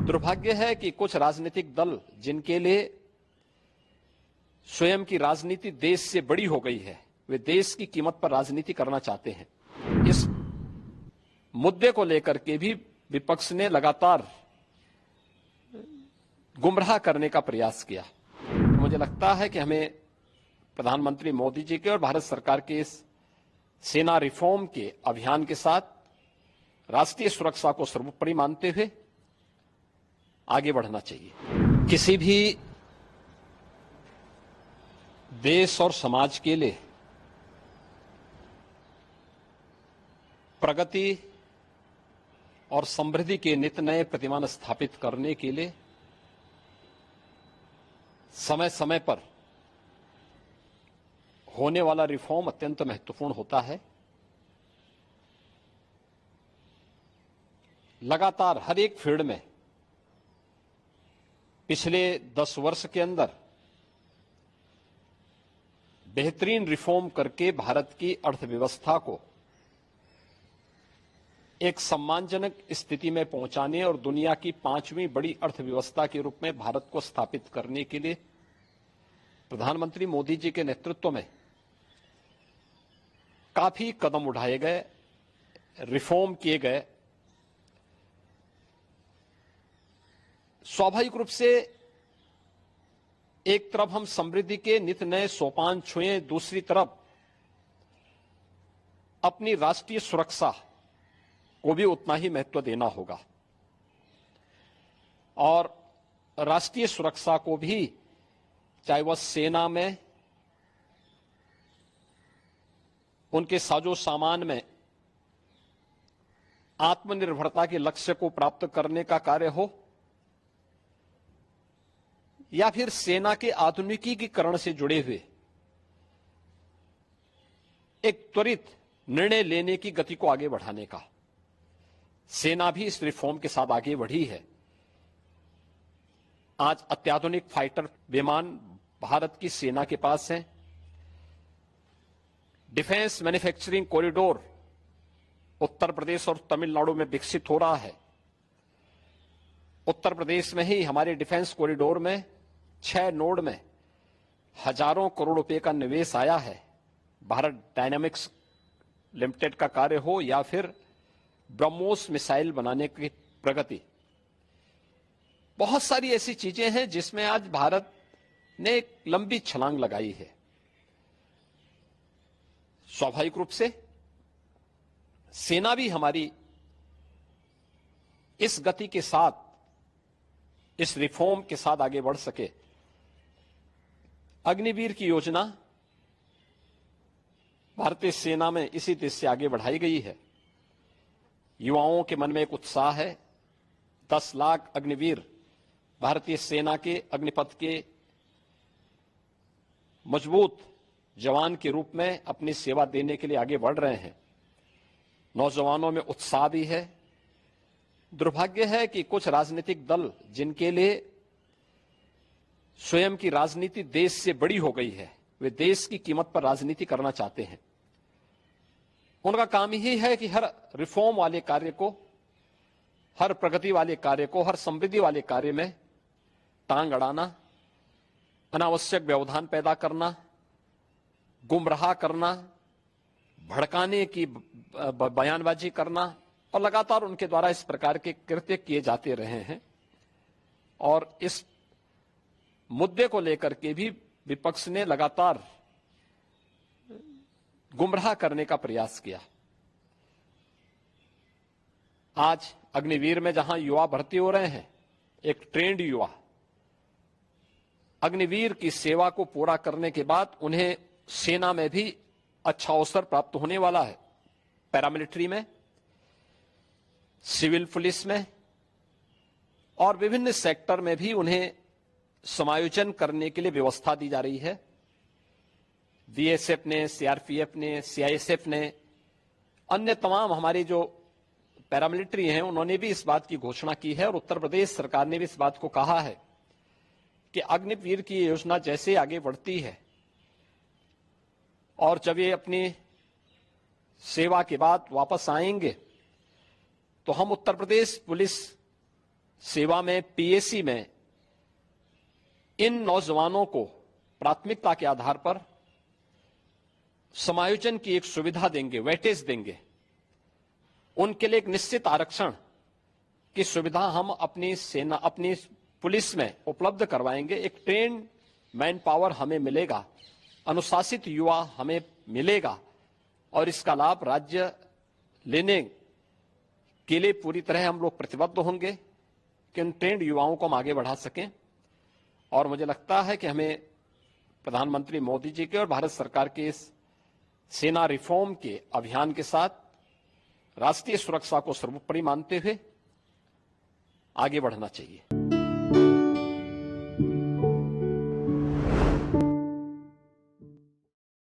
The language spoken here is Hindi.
दुर्भाग्य है कि कुछ राजनीतिक दल जिनके लिए स्वयं की राजनीति देश से बड़ी हो गई है, वे देश की कीमत पर राजनीति करना चाहते हैं। इस मुद्दे को लेकर के भी विपक्ष ने लगातार गुमराह करने का प्रयास किया। मुझे लगता है कि हमें प्रधानमंत्री मोदी जी के और भारत सरकार के इस सेना रिफॉर्म के अभियान के साथ राष्ट्रीय सुरक्षा को सर्वोपरि मानते हुए आगे बढ़ना चाहिए। किसी भी देश और समाज के लिए प्रगति और समृद्धि के नित नए प्रतिमान स्थापित करने के लिए समय समय पर होने वाला रिफॉर्म अत्यंत महत्वपूर्ण होता है। लगातार हर एक फील्ड में पिछले 10 वर्ष के अंदर बेहतरीन रिफॉर्म करके भारत की अर्थव्यवस्था को एक सम्मानजनक स्थिति में पहुंचाने और दुनिया की 5वीं बड़ी अर्थव्यवस्था के रूप में भारत को स्थापित करने के लिए प्रधानमंत्री मोदी जी के नेतृत्व में काफी कदम उठाए गए, रिफॉर्म किए गए। स्वाभाविक रूप से एक तरफ हम समृद्धि के नित नए सोपान छुएं, दूसरी तरफ अपनी राष्ट्रीय सुरक्षा को भी उतना ही महत्व देना होगा और राष्ट्रीय सुरक्षा को भी, चाहे वह सेना में, उनके साजो सामान में आत्मनिर्भरता के लक्ष्य को प्राप्त करने का कार्य हो या फिर सेना के आधुनिकीकरण से जुड़े हुए एक त्वरित निर्णय लेने की गति को आगे बढ़ाने का, सेना भी इस रिफॉर्म के साथ आगे बढ़ी है। आज अत्याधुनिक फाइटर विमान भारत की सेना के पास हैं। Defence manufacturing corridor Uttar Pradesh और तमिलनाडु में विकसित हो रहा है। उत्तर प्रदेश में ही हमारे डिफेंस कॉरिडोर में 6 नोड में हजारों करोड़ रुपए का निवेश आया है। भारत डायनामिक्स लिमिटेड का कार्य हो या फिर ब्रह्मोस मिसाइल बनाने की प्रगति, बहुत सारी ऐसी चीजें हैं जिसमें आज भारत ने एक लंबी छलांग लगाई है। स्वाभाविक रूप से सेना भी हमारी इस गति के साथ, इस रिफॉर्म के साथ आगे बढ़ सके। अग्निवीर की योजना भारतीय सेना में इसी देश से आगे बढ़ाई गई है। युवाओं के मन में एक उत्साह है। 10 लाख अग्निवीर भारतीय सेना के अग्निपथ के मजबूत जवान के रूप में अपनी सेवा देने के लिए आगे बढ़ रहे हैं। नौजवानों में उत्साह भी है। दुर्भाग्य है कि कुछ राजनीतिक दल जिनके लिए स्वयं की राजनीति देश से बड़ी हो गई है, वे देश की कीमत पर राजनीति करना चाहते हैं। उनका काम ही है कि हर रिफॉर्म वाले कार्य को, हर प्रगति वाले कार्य को, हर समृद्धि वाले कार्य में टांग अड़ाना, अनावश्यक व्यवधान पैदा करना, गुमराह करना, भड़काने की बयानबाजी करना, और लगातार उनके द्वारा इस प्रकार के कृत्य किए जाते रहे हैं। और इस मुद्दे को लेकर के भी विपक्ष ने लगातार गुमराह करने का प्रयास किया। आज अग्निवीर में जहां युवा भर्ती हो रहे हैं, एक ट्रेंड युवा अग्निवीर की सेवा को पूरा करने के बाद उन्हें सेना में भी अच्छा अवसर प्राप्त होने वाला है। पैरामिलिट्री में, सिविल पुलिस में और विभिन्न सेक्टर में भी उन्हें समायोजन करने के लिए व्यवस्था दी जा रही है। बीएसएफ ने, सीआरपीएफ ने, सीआईएसएफ ने, अन्य तमाम हमारी जो पैरामिलिट्री हैं, उन्होंने भी इस बात की घोषणा की है और उत्तर प्रदेश सरकार ने भी इस बात को कहा है कि अग्निवीर की योजना जैसे आगे बढ़ती है और जब ये अपनी सेवा के बाद वापस आएंगे तो हम उत्तर प्रदेश पुलिस सेवा में, पीएसी में इन नौजवानों को प्राथमिकता के आधार पर समायोजन की एक सुविधा देंगे, वेटेज देंगे। उनके लिए एक निश्चित आरक्षण की सुविधा हम अपनी सेना, अपनी पुलिस में उपलब्ध करवाएंगे। एक ट्रेन मैन पावर हमें मिलेगा, अनुशासित युवा हमें मिलेगा और इसका लाभ राज्य लेने के लिए पूरी तरह हम लोग प्रतिबद्ध होंगे कि उन ट्रेंड युवाओं को हम आगे बढ़ा सकें। और मुझे लगता है कि हमें प्रधानमंत्री मोदी जी के और भारत सरकार के इस सेना रिफॉर्म के अभियान के साथ राष्ट्रीय सुरक्षा को सर्वोपरि मानते हुए आगे बढ़ना चाहिए।